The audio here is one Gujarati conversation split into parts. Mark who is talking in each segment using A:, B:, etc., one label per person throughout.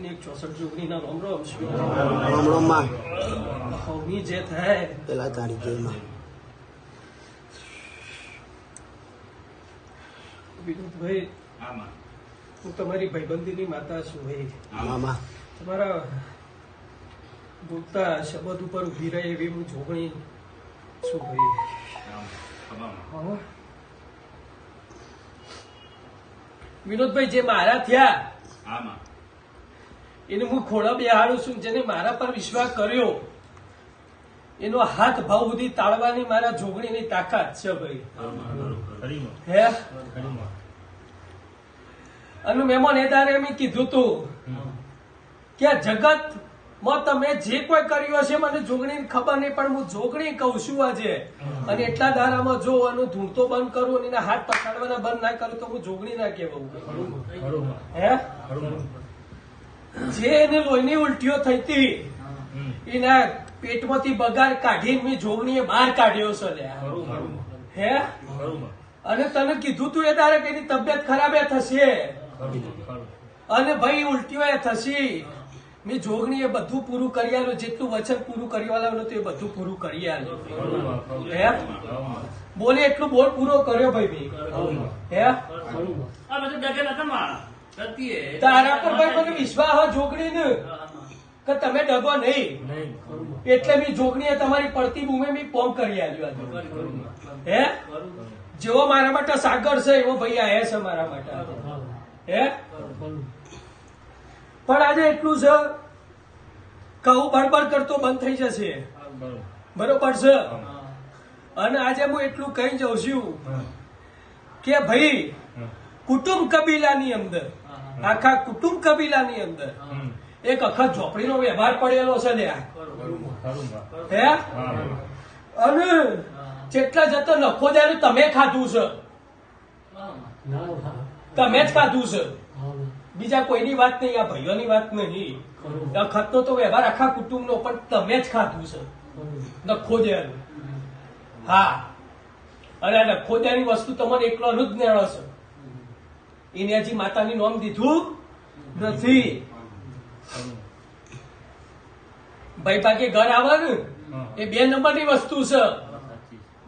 A: 64 જોગણીના રોમ રોમ
B: રોમ રોમ માં
A: હોમી જે થાય
B: પેલા તારી જેલમાં
A: વિનોદભાઈ, હું તમારી ભાઈબંધીની માતા છું ભાઈ.
B: મામા
A: તમારા બોલતા શબ્દ ઉપર ઉભી રહે એવી હું જોગણી છું ભાઈ. હા. વિનોદભાઈ, જે મારા થયા એને હું ખોળા બેહાડું છું. જેને મારા પર વિશ્વાસ કર્યો એનો હાથ ભાવ સુધી તાળવાની મારા જોગણીની તાકાત છે ભાઈ. હે અને મહેમાન એ તારે એમ કીધું તું કે આ જગત માં તમે જે કોઈ કર્યું હશે મને જોગણી ખબર નહીં, પણ હું જોગણી કઉ છું આજે. અને એટલા દારામાં જો આનું ધૂણતો બંધ કરું અને એના હાથ પકડવાના બંધ ના કરું તો હું જોગણી ના કહેવાઉં. હે જે એને લોહીની ઉલટીઓ થઈ હતી એના પેટમાંથી બગાડ કાઢીને મેં જોગણીએ બહાર કાઢ્યો છે લ્યા. હે અને તને કીધું તું એ તારે કે એની તબિયત ખરાબ થશે અને ભાઈ ઉલટીઓ થશે. મેં જોગણીએ બધું પૂરું કરી આલ્યું, જેટલું વચન પૂરું કરી આલ્યું હતું એ બધું પૂરું કરી આલ્યું. હે બોલે એટલું બોલ પૂરો કર્યો ભાઈ. હે તારા પર ભાઈ મને વિશ્વાસ હોય જોગણી ને કે તમે ડગો નહીં, એટલે મેં જોગણીએ તમારી પડતી બૂમે મેં પોમ કરી આલ્યું. હે જેવો મારા માટે સાગર છે એવો ભાઈ આયા છે મારા માટે. હે પણ આજે એટલું છે કહું બડબડ કરતો બંધ થઈ જશે, બરોબર છે. અને આજે હું એટલું કહી જાઉં છું કે ભાઈ કુટુંબ કબીલાની અંદર, આખા કુટુંબ કબીલાની અંદર એક અખત ઝોપડીનો વ્યવહાર પડેલો છે લ્યા. હે અને જેટલા જતો નખો જાય તમે ખાધું છે, તમે જ ખાધું છે, બીજા કોઈની વાત નહીં, આ ભાઈઓની વાત નહીં. અખતનો તો વ્યવહાર આખા કુટુંબનો, પણ તમે જ ખાધું છે નખોદિયાનું. હા અને આ નખોદિયાની વસ્તુ તમારે એકલોનું જ નેળો છે. એને હજી માતાની નોમ દીધું નથી. ભાઈ ભાગે ઘર આવે ને એ 2 નંબરની વસ્તુ છે,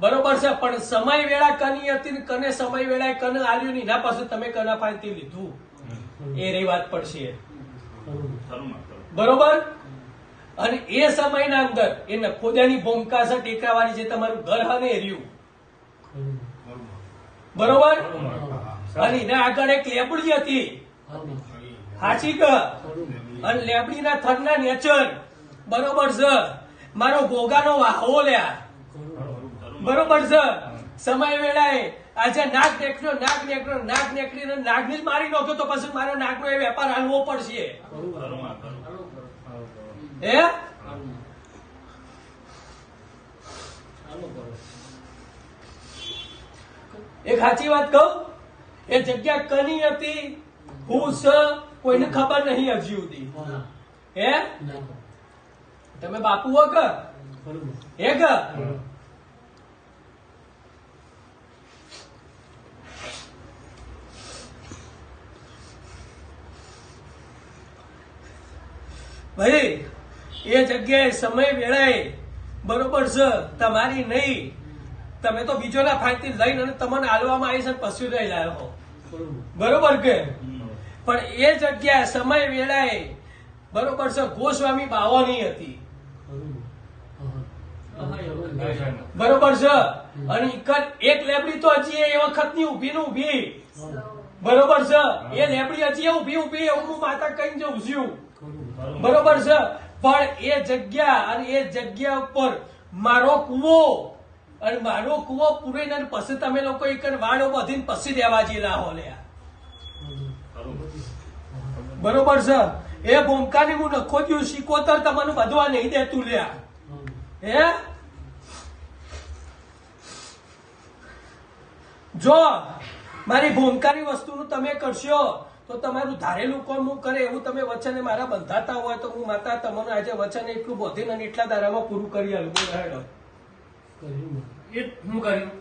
A: બરોબર છે. પણ સમય વેળા કની હતી ને કને સમય વેળા કને આલ્યું નહીં, ના પાછું તમે કના પાસેથી લીધું એ રહી વાત પડશે, બરોબર. અને એ સમયના અંદર એ નખોદિયાની ભૂમિકા છે ટેકરાવાળી, જે તમારું ઘર હને એ રહ્યું, બરોબર. અને એના આગળ એક લેબડી હતી, હાચી ક, અને લેબડીના થરના નેચર, બરોબર છે. મારો ગોગાનો વાહો લ્યા, બરોબર છે. સમય વેળાએ આજે નાગ નેકળ્યો, નાગ નેકળીને નાગને જ મારી નાખ્યો, તો પછી મારા નાગનો એ વેપાર હાલવો પડશે. હે એક સાચી વાત કહું, એ જગ્યા કની હતી હું છે કોઈને ખબર નહીં હજી સુધી. હે તમે બાપુ હો કે હે કે ભાઈ એ જગ્યાએ સમય વેળાએ, બરોબર છે, તમારી નહીં. તમે તો બીજોના ફાયદથી લઈને અને તમને હાલવામાં આવી છે પછી રહી લાવો, બરોબર કે. પણ એ જગ્યા સમય વેળાએ, બરોબર છે, ગોસ્વામી બાવાની હતી, બરોબર છે. અને એક લેબડી તો હજી એ વખતની ઉભી ને ઉભી, બરોબર છે. એ લેબડી હજી ઉભી એવું હું માતા કઈ જઉં છું, બરોબર છે. પણ એ જગ્યા અને એ જગ્યા ઉપર મારો કુવો, અને મારો કુવો પૂરીને પછી તમે લોકો એક વાડો બધીને પછી દેવા જેલા હો લ્યા, બરોબર છે. એ ભૂમકાની હું નખો દઉં શીખોતર તમારું બધું આ નહીં દેતું લ્યા. હે જો મારી ભૂમકાની વસ્તુનું તમે કરશો તો તમારું ધારેલું કોણ હું કરે એવું તમે વચને મારા બંધાતા હોય તો હું માતા તમને આજે વચન એટલું બોધીને અને એટલા દારામાં પૂરું કરી આલું.
C: હું કર્યું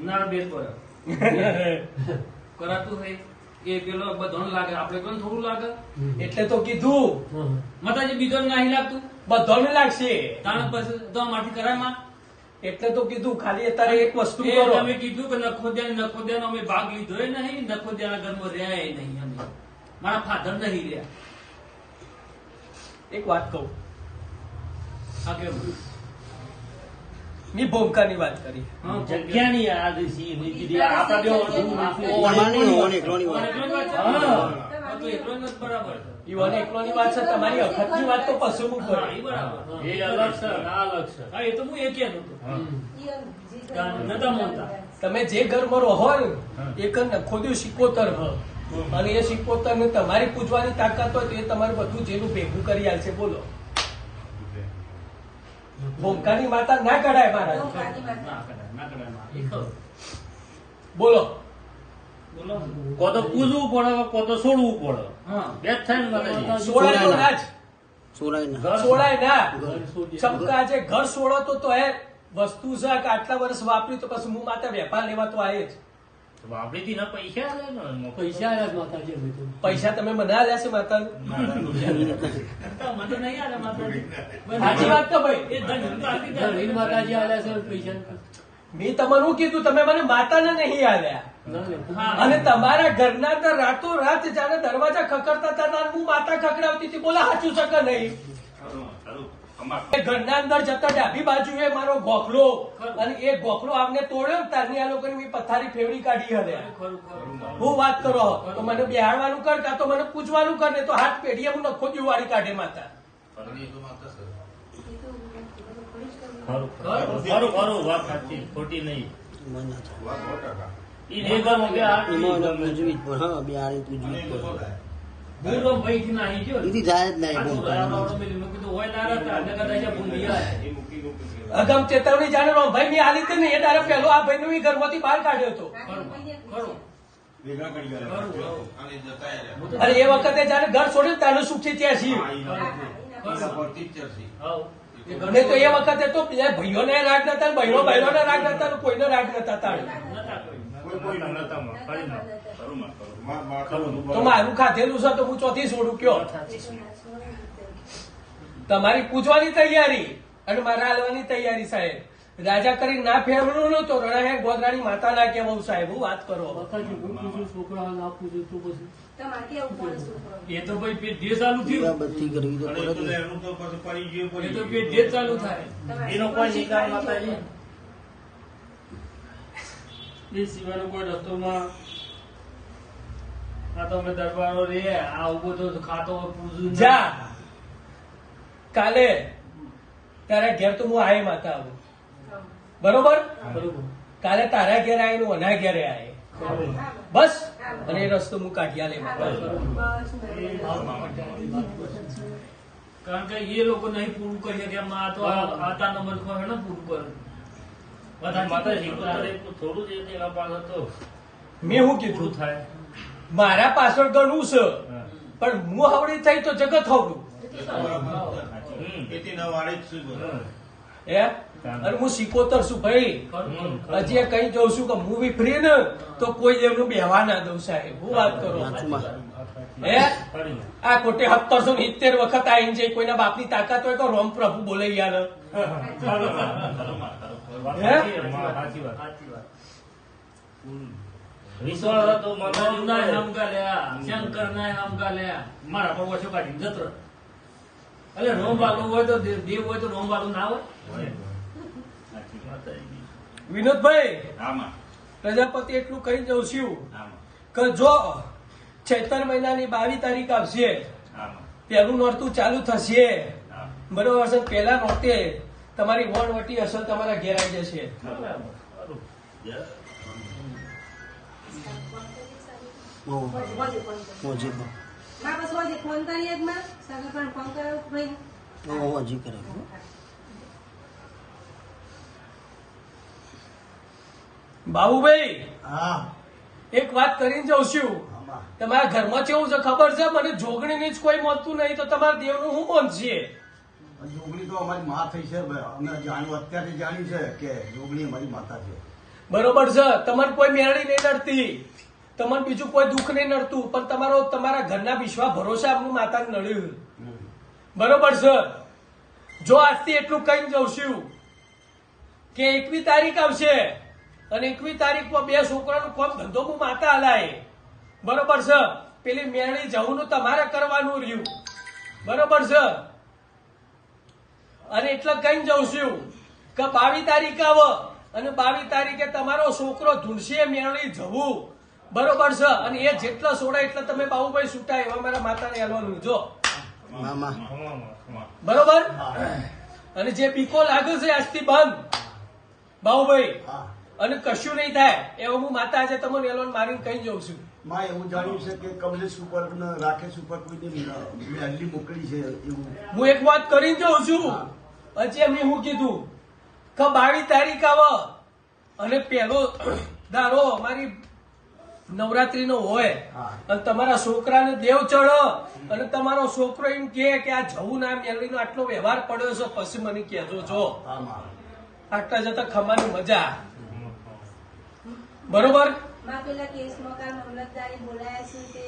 C: ના બે કરાતું હોય એ પેલો બધાને લાગે, આપણે કોને થોડું લાગે?
A: એટલે તો કીધું
C: માતાજી બીજો નહીં લાગતું
A: બધાને લાગશે.
C: તાણ પછી તો માથી કરાય માં.
A: એટલે તો કીધું ખાલી અત્યારે એક વસ્તુ
C: એ
A: કરો.
C: તમે કીધું કે નખોદિયાનો અમે ભાગ લીધો નહીં, નખોદિયાના ઘરમાં રહ્યા નહીં અમે. મારા ફાધર નહીં રહ્યા.
A: એક વાત કહું,
C: આ કેવું?
A: મેં ભૂમકાની વાત કરી.
C: હા,
D: જગ્યાની યાદ છે, મેં કીધી આપણા બે
B: તમારી ઓન એકલોની વાત.
C: એકલો જ વાત છે. હા, તો એકલો જ બરાબર છે.
A: ઈવન એકલોની વાત છે, તમારી અખતની વાત તો પશુ
C: હા,
A: ઉપર.
C: એ બરાબર.
D: એ અલગ છે, આ અલગ છે.
C: હા, એ તો હું એ કહેતો હતો. નતા માનતા.
A: તમે જે ઘરમાં રહો ને એ ઘર નખોદ્યું સિકોતર હ, અને એ સિકોતર ને તમારી પૂજવાની તાકાત હોય તો એ તમારે બધું જેનું ભેગું કરી આલશે. બોલો, ભૂમકાની માતા ના કઢાય મહારાજ.
C: ના કરાય, ના કરાય માં. એ ખરું.
A: બોલો,
C: બોલો.
D: કો તો પૂજવું પડે, કો તો છોડવું પડે.
C: હા.
D: બે જ થાય ને માતાજી.
A: સોળાય તો ના જ.
B: સોરાય ના.
D: ઘર
A: સોળાય ના.
D: ઘર છોડી.
A: ચમકા જે ઘર સોળો તો એ વસ્તુ છે કે આટલા વર્ષ વાપરી તો પછી હું માતા વેપાર લેવા તો આયે જ.
D: વાપરીથી ના પૈસા આલે ને.
E: પૈસા આયા જ માતાજી અમે તો.
A: પૈસા તમે મને આલ્યા છે માતા?
C: મને તો નહીં આવે માતાજી.
A: સાચી વાત તો ભાઈ.
C: એ ધન તો આપી દે.
E: ધણીને માતાજી આલ્યા છે પૈસા.
A: મેં તમને શું કીધું, તમે મને માતાને નહીં આલ્યા.
E: ના લે.
C: હા.
A: અને તમારા ઘરના અંદર રાતો રાત જયારે દરવાજા ખખડતા હતા ત્યારે હું માતા ખખડાવતી હતી. બોલા સાચું છે કે નહીં? એ ઘરના અંદર જતા ડાબી બાજુએ મારો ગોખલો, અને એ ગોખલો આમને તોડ્યો ને તારની આ લોકોની મેં પથારી ફેવડી કાઢી હલે.
C: ખરું, ખરું.
A: હું વાત કરો તો મને બેહાડવાનું કર, કાં તો મને પૂછવાનું કર, ને તો હાથ પેઢીએ હું નખો દિવાળી કાઢે માતા.
D: ખરું, ખરું, ખરું, વાત સાચી, ખોટી નહીં.
B: એમાં ના થાય.
D: ઈ એ ઘરમાં બે હાથ
B: એમાં
D: ગમે.
B: પૂજવી જ પડે. હા, બે આળી પૂજવી જ પડે.
C: હું તો ભાઈથી નાહી ગયો.
B: એથી જાય જ નહીં
C: આ તો
B: ભૂમકાની.
C: રાવણો પેલી મેં કીધું હોય ના રહેતા, એટલે કદાચ આ ભૂંડી આવે.
A: અગમ ચેતવણી જાણે ભાઈ ની આલી હતી ને એ તારે પહેલો આ ભાઈ નું ઘરમાંથી બહાર કાઢ્યો હતો.
C: ખરું, ખરું.
A: અને એ વખતે જાણે ઘર છોડ્યું તાનું સુખી ત્યાં છીએ. ને તો એ વખતે તો બીજા ભાઈઓને રાગ નતા, બહેનો બહેનોને રાગ નતા, ને કોઈને રાગ નતા તાણે. તો મારું ખાધેલું છે તો હું ચોથી છોડું કયો? તમારી પૂજવાની તૈયારી અને મારા હાલવાની તૈયારી સાહેબ. રાજા કરી ના ફેરવું ન તો રણાહે ગોધરાની માતા ના કહેવું સાહેબ. હું વાત કરો.
E: માતાજી હું પૂછું, છોકરા ના પૂછું તો પછી.
C: એ તો ભાઈ પેટ જે ચાલુ થયું,
B: બધી કરવી તો પડે જ ને.
C: એ તો પેટ જે ચાલુ થાય.
D: એનો કોઈ નિકાલ માતાજી.
C: એ સિવાયનો કોઈ રસ્તોમાં આ તો અમે દરબારો રે આ ઉભો તો ખાતો પૂજું
A: જા કાલે તારા ઘેર તો હું આયે માતા આવું, બરોબર?
E: બરોબર.
A: કાલે તારા ઘેર આય ને ઓના ઘેરે આયે, બસ. અને એ રસ્તો હું કાઢ્યા લે માતા.
C: કારણ કે એ લોકો નહીં પૂરું કરી શકે. આ તો આતા નંબર પર ને પૂરું કરે બધા
D: માતાજી થોડું જ એના પાસે તો
A: મેં શું
D: પૂરું
A: કીધું,
D: થાય.
A: મારા પાછળ ઘણું છે,
D: હા.
A: પણ હું હવડી થઈ તો જગત હવડું. હે? અને હું સિકોતર છું ભાઈ. હજી કઈ જઉં છું કે મૂવી ફ્રી ને તો કોઈ એમનું બેહવા ના દઉં સાહેબ. હું વાત કરો.
B: સાચું.
A: હે? આ ખોટે 770 વખત આવીને જાય. કોઈના બાપની તાકાત હોય તો રોમ પ્રભુ બોલે યાર.
D: સાચી વાત. વિશ્વાસ હતો
C: રામના
D: માતાજી.
C: હમકા લ્યા, શંકરના હમકા લ્યા. મારા પર ઓછો કાઢી જતો. એટલે રોમ વાળું હોય તો દેવ હોય તો રોમ વાળું ના હોય.
A: વિનોદભાઈ, પ્રજાપતિ એટલું કહી જઉં છું કે જો ચૈતર મહિનાની 22 તારીખ આવશે, પહેલું નોરતું ચાલુ થશે, બરોબર છે? પહેલા નોરતે તમારી વણવટી અસર તમારા ઘેર આવી જશે.
B: હજી કરે.
A: બાબુભાઈ,
B: હા.
A: એક વાત કરીને જઉં છું. તમારા ઘરમાં કેવું છે ખબર છે? મને જોગણીની જ કોઈ મળતું નહીં તો તમારા દેવનું હું મોનશે?
F: જોગણી તો અમારી માં થઈ છે. અમે જાણ્યું અત્યારથી જાણ્યું છે કે જોગણી અમારી માતા છે.
A: બરોબર છે, તમને કોઈ મેળવી નહીં નડતી. તમને બીજું કોઈ દુઃખ નહીં નડતું, પણ તમારા ઘરના વિશ્વાસ ભરોસે આપનું માતાને નડ્યું. બરોબર છે? જો આજથી એટલું કઈ જઉં છું કે 21 તારીખ આવશે અને 21 તારીખમાં 2 છોકરાનું કોમ ધંધો હું માતા હલાય. બરોબર છે? પેલી મેળી જવું તમારે કરવાનું રહ્યું. બરોબર છે? અને એટલે કઈ જઉં છું કે 22 તારીખ આવે અને 22 તારીખે તમારો છોકરો ધૂળશે મેળી જવું. બરોબર છે? અને એ જેટલા સોડા એટલે તમે બાબુભાઈ છૂટા એવા મારા માતાને હાલવાનું. જો
B: મામા
A: બરોબર? અને જે બીકો લાગે છે આજથી બંધ બાબુભાઈ,
F: હા
A: અને કશું નહીં થાય એવું હું માતા આજે તમને એલોન મારીને કઈ જઉં છું.
F: માં એવું જાણ્યું છે કે કમલેશ ઉપર ને રાકેશ ઉપર કોઈને હલ્લી મોકલી છે એવું.
A: હું એક વાત કરીને જઉં છું. હજી એમને હું કીધું કે 22 તારીખ આવે અને પહેલો દારો અમારી નવરાત્રીનો હોય
F: હા.
A: અને તમારા છોકરાને દેવ ચડો અને તમારો છોકરો એમ કે આ જવું ના મેળવીનો આટલો વ્યવહાર પડ્યો છે, પછી મને કહેજો. જો
F: હા માં
A: આટલા જતા ખમાની મજા. બરોબર?
G: માં પેલા કેસમાં કાલ મામલતદારે બોલાયા છે તે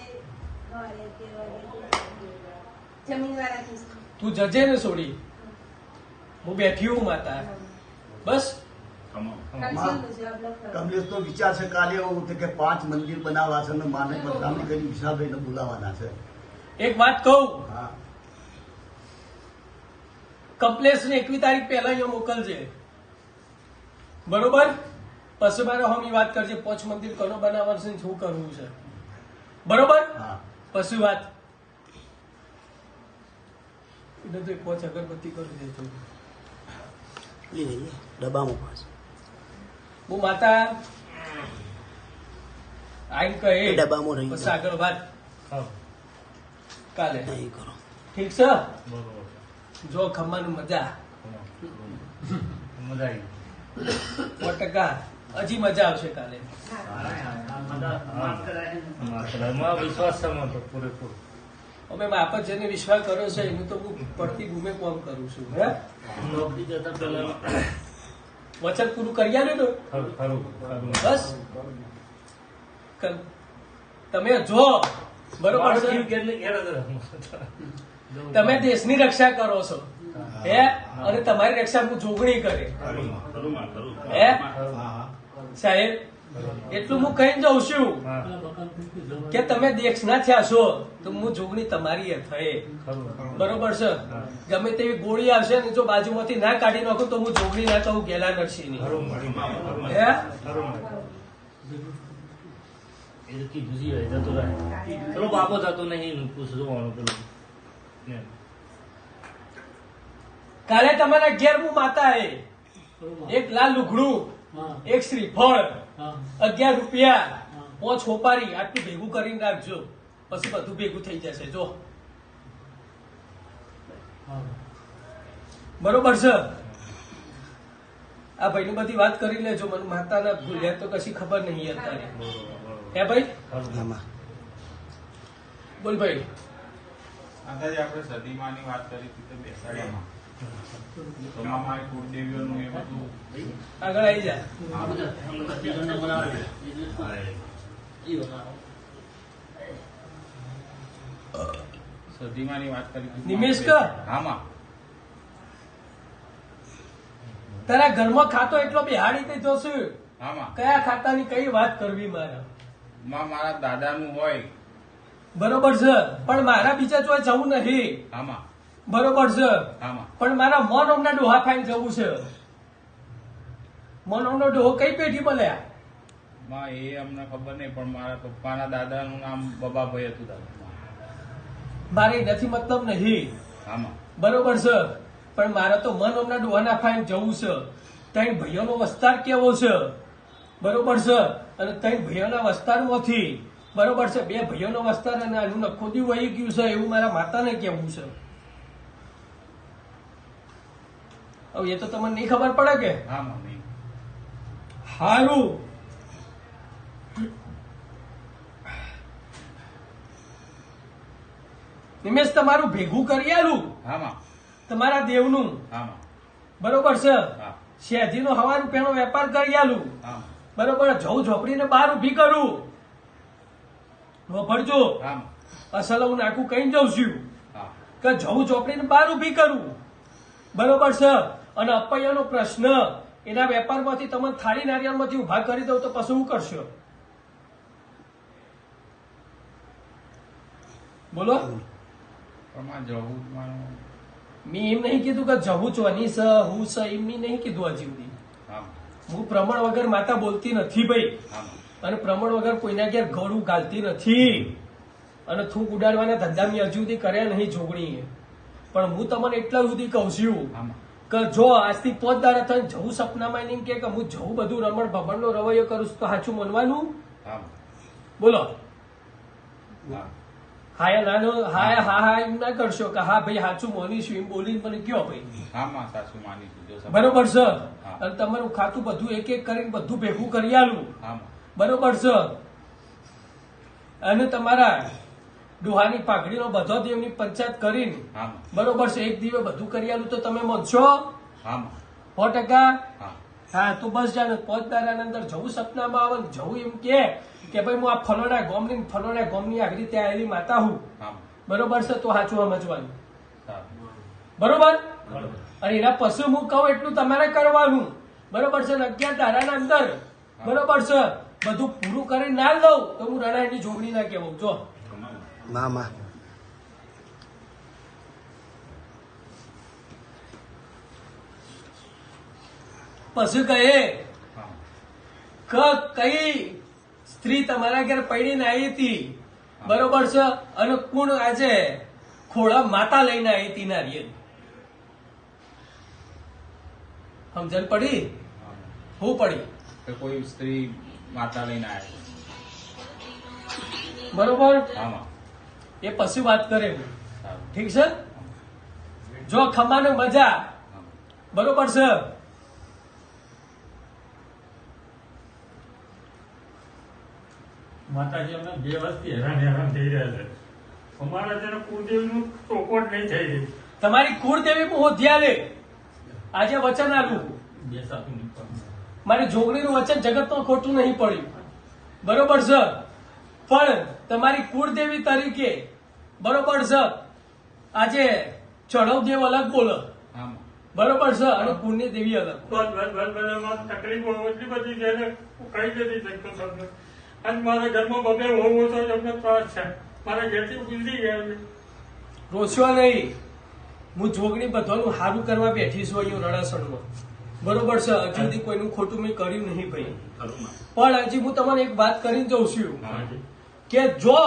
G: જમીનવાળા કેસ.
A: તું જજે ને છોડી, હું બેઠી હું માતા. બસ
F: કમલેશ તો વિચાર છે કાલે એવું છે કે 5 મંદિર બનાવવા છે અને માને બદનામી કરી વિશાલભાઈને બોલાવવાના છે.
A: એક વાત કહું,
F: હા
A: કમલેશને 21 તારીખ પહેલા અહીંયા મોકલજે. બરોબર? પછી મારે હમી વાત કરજે 5 મંદિર કોનો બનાવવાનું છે, શું કરવું છે. બરોબર?
F: હા
A: પછી વાત એટલે તો 5 અગરબત્તી કરી દેજો.
B: લઈ ડબ્બામાં પાસ
A: હું માતા આઈને કહે
B: ડબ્બામાં રહી
A: પછી આગળ વાત કાલે.
B: નહીં કરો.
A: ઠીક છે?
D: બરોબર.
A: જો ખમ્માનું મજા
D: મજા આવી
A: 100%. હજી મજા આવશે કાલે.
D: એમાં વિશ્વાસ છે મને તો પૂરેપૂરો.
A: અમે બાપ જ જેને વિશ્વાસ કર્યો છે એનું તો હું પડતી ગુમે કોમ કરું છું. હે
D: નોકરી જતા પહેલા
A: વચન પૂરું કરી આલ્યું ને
D: ખરું ખરું ખરું.
A: બસ તમે જો બરોબર
D: મારું
A: છે?
D: જીવ કેટલે ઘેર જ રહે.
A: તમે દેશની રક્ષા કરો છો હે, અને તમારી રક્ષા હું જોગણી કરે. હે સાહેબ, એટલું હું કહીને જાઉં છું
D: હા,
A: કે તમે દેશના થયા છો તો હું જોગણી તમારી એ થઈ.
D: ખરું.
A: બરોબર છે? ગમે તેવી ગોળી આવશે ને જો બાજુમાંથી ના કાઢી નાખું તો હું જોગણી ના કહું ગેલા નરસિંહની.
D: ખરું.
A: હે
D: ખરું. એ તો કીધું છે, એ જતો રહે. પેલો બાપો જતો નહીં પૂછવાનું પેલું ને.
A: કાલે તમારા ઘેર હું માતા હે, એક લાલ લુગડું,
E: હા
A: એક શ્રીફળ,
E: હા
A: 11 રૂપિયા, 5 હોપારી આટલું ભેગું કરીને રાખજો. પછી બધું ભેગું થઈ જશે. જો
E: હા
A: બરોબર છે? આ ભાઈ ની બધી વાત કરી લેજો. મને માતાના ભૂલ્યા તો કશી ખબર નહીં અત્યારે. હે ભાઈ?
B: મામા
A: બોલ ભાઈ.
H: માતાજી આપણે સદીમાની વાત કરી હતી તો બેસાડ્યામાં તો અમારી કુળદેવીઓનું એ બધું
A: આગળ આવી જા.
H: સદીમાની વાત કરી હતી.
A: નિમેશ કા?
H: હામાં
A: તારા ઘરમાં ખાતો એટલો બિહાડી તે જોશું.
H: હામાં
A: કયા ખાતાની કઈ વાત કરવી મારે?
H: માં મારા દાદાનું હોય.
A: બરોબર છે, પણ મારા બીજા ચોય જવું નહીં.
H: હામાં
A: બરોબર છે,
H: હામાં
A: પણ મારા મોનોમના ડોહા ખાઈને જવું છે. મોનોમનો ડોહો કઈ પેઢી મળ્યા?
H: માં એ અમને ખબર નહીં, પણ મારા પપ્પાના દાદાનું નામ બબાભાઈ હતું. દાદા
A: મારે નથી મતલબ નહીં.
H: હામાં
A: બરોબર છે, પણ મારે તો મનોમના ડોહાના ખાઈને જવું છે. ત્રણ ભાઈઓનો વિસ્તાર કેવો છે? બરોબર છે? અને ત્રણ ભાઈઓના વિસ્તારમાંથી બરોબર છે 2 ભાઈઓનો વિસ્તાર અને આનું નખોદ્યું વહી ગયું છે એવું મારા માતાને કેવું છે. હવે એ તો તમને નહીં ખબર પડે કે?
H: હામાં નહીં.
A: હારું. નિમેશ તમારું ભેગું કરી આલું
H: હામાં
A: તમારા દેવનું.
H: હામાં
A: બરોબર છે?
H: હા
A: શેઠજીનો 1,000 રૂપિયાનો વેપાર કરી આલું.
H: હામાં
A: બરોબર? જવું ઝોપડીને બહાર ઉભી કરું ભરજો
H: હા
A: અસલ હું નાખું કઈ જઉં છું
H: હા
A: કે જવું ચોપડીને બહાર ઉભી કરું બરોબર છે અને અપૈયાનો પ્રશ્ન એના વેપારમાંથી તમે થાળી નારિયેળમાંથી ઉભા કરી દઉં તો પછી શું કરશો બોલો
H: પણ જવું મારું
A: મેં એમ નહીં કીધું કે જવું ચોની છે હું છે એમ મેં નહીં કીધું હજી સુધી
H: હા
A: હું પ્રમાણ વગર માતા બોલતી નથી ભાઈ
H: હા
A: અને પ્રમાણ વગર કોઈના ઘેર ગળું ગાલતી નથી અને થૂક ઉડાડવાના ધંધા મેં હજુ સુધી કર્યા નહીં જોગણી પણ હું તમને એટલા સુધી કહું છું
H: હા
A: કે જો આજથી પોતદાર થઈને જવું સપનામાં એમ કે હું જવું બધું રમણ ભમણનો રવૈયો કરું છું તો સાચું માનવાનું
H: હા
A: બોલો
H: હા
A: હાયા નાનો હાયા હા હા એમ ના કરશો કે હા ભાઈ સાચું માનીશું એમ બોલીને મને કયો ભાઈ
H: હા માં સાસુ માનીશું જો સમજ.
A: બરોબર છે
H: હા.
A: અને તમારું ખાતું બધું એક એક કરીને બધું ભેગું કરી આલું
H: હા માં
A: બરોબર છે અને તમારા ડોહાની પાઘડીનો બધો દેવની પંચાયત કરીને
H: હા માં
A: બરોબર છે એક દિવસ બધું કરી આલું તો તમે માનશો
H: હા માં
A: 100%?
H: હા
A: હા તો બસ જાણે પોતદારાના અંદર જવું સપનામાં આવે ને જવું એમ કે ભાઈ હું આ ફલોના ગોમની આવી રીતે આવેલી માતા હું
H: હા માં
A: બરોબર છે તો સાચું સમજવાનું
H: સારું.
A: બરોબર અને એના પછી હું કહું એટલું તમારે કરવાનું બરોબર છે ને 11 ધારાના અંદર બરોબર છે બધું પૂરું કરી ના દઉં તો હું રણાની જોગણી ના કહેવું જો
B: મામા
A: પછી કહે
H: હા
A: કે કઈ સ્ત્રી તમારા ઘેર પડીને આવી હતી બરોબર છે અને કોણ આજે ખોળા માતા લઈને આવી હતી નારિયેળ સમજણ પડી
H: હા.
A: હું પડી
H: કે કોઈ સ્ત્રી માતા લઈને આવે
A: બરોબર
H: હા માં
A: એ પછી વાત કરે
H: સારું.
A: ઠીક છે જો ખમાને મજા
H: હા
A: બરોબર છે
D: માતાજી અમને 2 વર્ષથી હેરાન થઈ રહ્યા છે અમારા જેને કુળદેવીનું ચોખવટ નહીં થઈ રહી
A: તમારી કુળદેવી હું હોધ્યા લે આજે વચન આલું
D: બેસાતું નહીં પણ.
A: મારી જોગણીનું વચન જગતમાં ખોટું નહીં પડ્યું બરોબર છે પણ તમારી કુળદેવી તરીકે બરોબર છે આજે ચઢવદેવ અલગ બોલો
H: હા માં
A: બરોબર છે અને પુણ્ય દેવી અલગ
D: બસ એમાં તકલીફો એટલી બધી છે ને હું કહી નથી શકતો તમને આજ મારા ઘરમાં બધે હોવો તો એમને ત્રાસ છે મારા ઘેરથી ગુજરી ગયા છે
A: રોસ્યો નહીં હું જોગણી બધાનું સારું કરવા બેઠી છું અહીંયા રણાસણમાં બરોબર છે હજુ સુધી કોઈનું ખોટું મેં કર્યું નહીં ભાઈ પણ હજી હું તમને એક વાત કરીને જઉં છું
D: હાજી
A: કે જો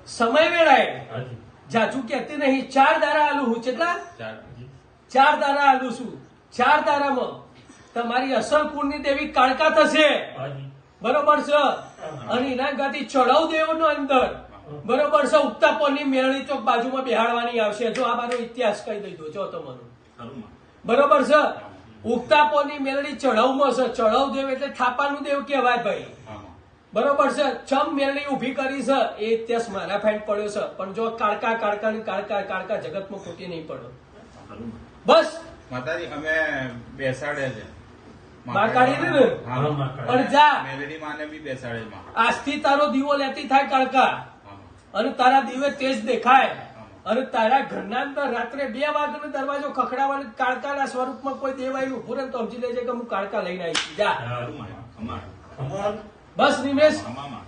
A: સમય વેળાએ
D: હાજી
A: જાચું કહેતી નહીં 4 દારા આલું હું કેટલા
H: ચાર
A: 4 દારા આલું છું 4 દારામાં તમારી અસલ કુળની દેવી કાળકા થશે
D: હાજી
A: બરોબર છે અને એના ગાથી ચઢાવ દેવનો અંદર બરોબર છે ઉગતા પોરની મેળણી ચોક બાજુમાં બેહાડવાની આવશે જો આ મારો ઇતિહાસ કહી દઈ દો જો તમને બરોબર છે ઉગતા પોરની મેળણી ચઢાવમાં છે ચઢાવ દેવ એટલે થાપાનું દેવ કહેવાય ભાઈ
H: હા માં
A: બરોબર છે ચમ મેળણી ઉભી કરી છે એ ઇતિહાસ મારા ફાઈન પડ્યો છે પણ જો કાળકા જગતમાં ખોટી નહીં પડો બસ
H: માતાજી અમે બેસાડે છે
A: બહાર કાઢી દે ને
H: હા માં.
A: પણ જા
H: મેલડી માને બી બેસાડે માં
A: આજથી તારો દીવો લેતી થાય કાળકા
H: હા માં.
A: અને તારા દીવે તેજ દેખાય
H: હા.
A: અને તારા ઘરના અંદર રાત્રે 2 વાગ્યાનો દરવાજો ખખડાવવાનો કાળકાના સ્વરૂપમાં કોઈ દેવાયું ઉભું રહે ને તો સમજી લેજે કે હું કાળકા લઈને આવી છું. જા બસ નિમેશ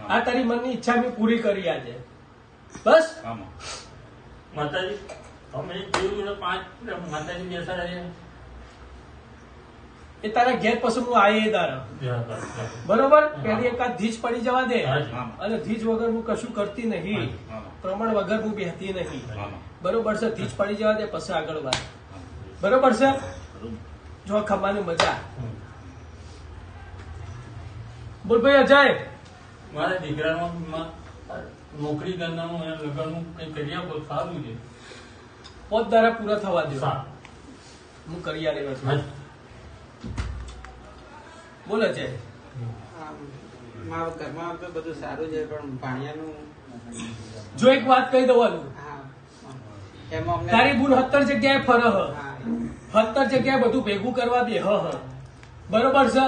A: આ તારી મનની ઈચ્છા મેં પૂરી કરી આજે બસ
H: હા માં.
D: માતાજી અમે જોયું 5 માતાજી બેસાડે
A: એ તારા ઘેર પછી હું આવી દારા બરોબર પેલી એકાદ ધીજ પડી જવા દે
D: હાજી.
H: હા માં.
A: અને ધીજ વગર હું કશું કરતી નહીં
H: હા માં.
A: પ્રમાણ વગર હું બેહતી નહીં
H: હા માં.
A: બરોબર છે ધીજ પડી જવા દે પછી આગળ વાત બરોબર છે જો ખમાની મજા બોલ ભાઈ અજય
D: મારા દીકરાનો નોકરી કરનારું અને લગ્નનું કંઈ કરી આપો સારું છે
A: પોત દારા પૂરા થવા દો
D: સારું.
A: હું કરી આલી વસ્તુ
D: હાજી.
A: બોલ અજય
I: મારા ઘરમાં તો બધું સારું છે પણ ભાણિયાનું
A: જો એક વાત કહી દઉં
I: હા એમાં અમને
A: તારી બુન 17 જગ્યાએ ફરે હ
I: હા
A: 17 જગ્યાએ બધું ભેગું કરવા દે હ બરોબર છે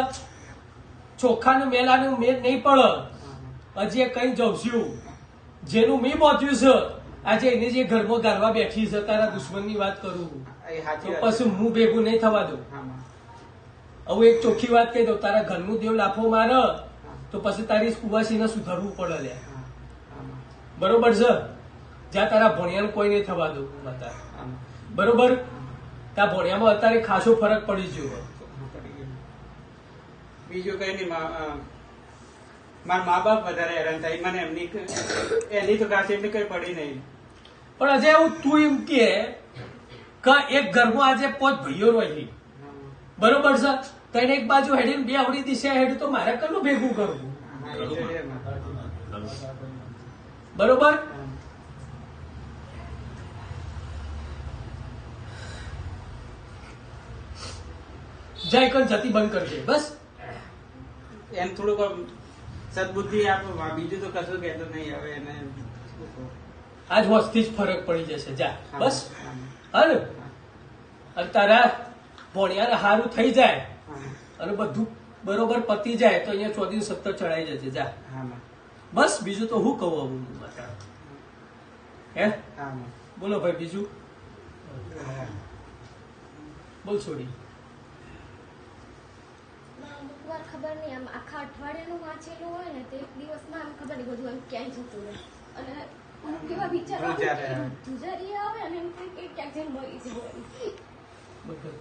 A: ચોખાનું મેલાનું મેળ નહીં પડે હજી એ કઈ જવશું જેનું મેં બાંધ્યું છે આજે એને જે ઘરમાં ગાળવા બેઠી છે તારા દુશ્મનની વાત કરું
I: એ સાચી
A: તો
I: વાત
A: પછી હું ભેગું નહીં થવા દઉં.
I: હા માં.
A: હવે એક ચોખ્ખી વાત કહી દઉં, તારા ઘરનું દેવ લાફો મારે તો પછી તારી કુવાસીને સુધારવું પડે લે.
I: હા હા માં.
A: બરોબર છે? જ્યાં તારા ભણિયાને કોઈ નહીં થવા દઉં અત્યારે.
I: હા માં.
A: બરોબર? ત્યાં ભણિયામાં અત્યારે ખાસો ફરક પડી ગયો.
I: હા, પડી ગયું. બીજું કઈ નહીં મારા મા બાપ વધારે હેરાન થાય મને એની તો ખાસ એટલી કઈ પડી નહીં.
A: પણ આજે એવું તું એમ કે એક ઘરમાં આજે 5 ભાઈઓ રહી,
I: હા માં.
A: બરોબર છે? તેને એક બાજુ હેડીને બે આવડી દિશા હેડ તો મારે કનું ભેગું કરવું?
I: હા, એ તો છે માં.
A: બરોબર?
I: હા.
A: જાય કન જતી બંધ કરજે બસ.
I: એમ થોડુંક આમ સદબુદ્ધિ આપો માં. બીજું તો કશું કહેતો નહીં હવે એને શું કહું.
A: આજ હોશથી જ ફરક પડી જશે. જા
I: હા,
A: બસ.
I: હા,
A: હાલ અને તારા ભણિયાને હારું થઈ જાય
I: હા,
A: અને બધું બરોબર પતી જાય તો અહીંયા 14-17 ચડાઈ જશે. જા
I: હા માં.
A: બસ. બીજું તો હું કહું હવે બતા હે?
I: હા માં.
A: બોલો ભાઈ બીજું
I: હા.
A: બોલ છોડી.
J: અમુક વાર ખબર નહીં આમ આખા અઠવાડિયાનું વાંચેલું હોય ને તે એક દિવસમાં આમ ખબર નહીં બધું એમ ક્યાંય જતું રહે અને અમુક એવા વિચારો આવે
I: ધ્રુજારી આવે.
J: ધ્રુજારી આવે અને એમ થાય કે ક્યાંક જઈને મરી જવું એમ.
A: બરાબર.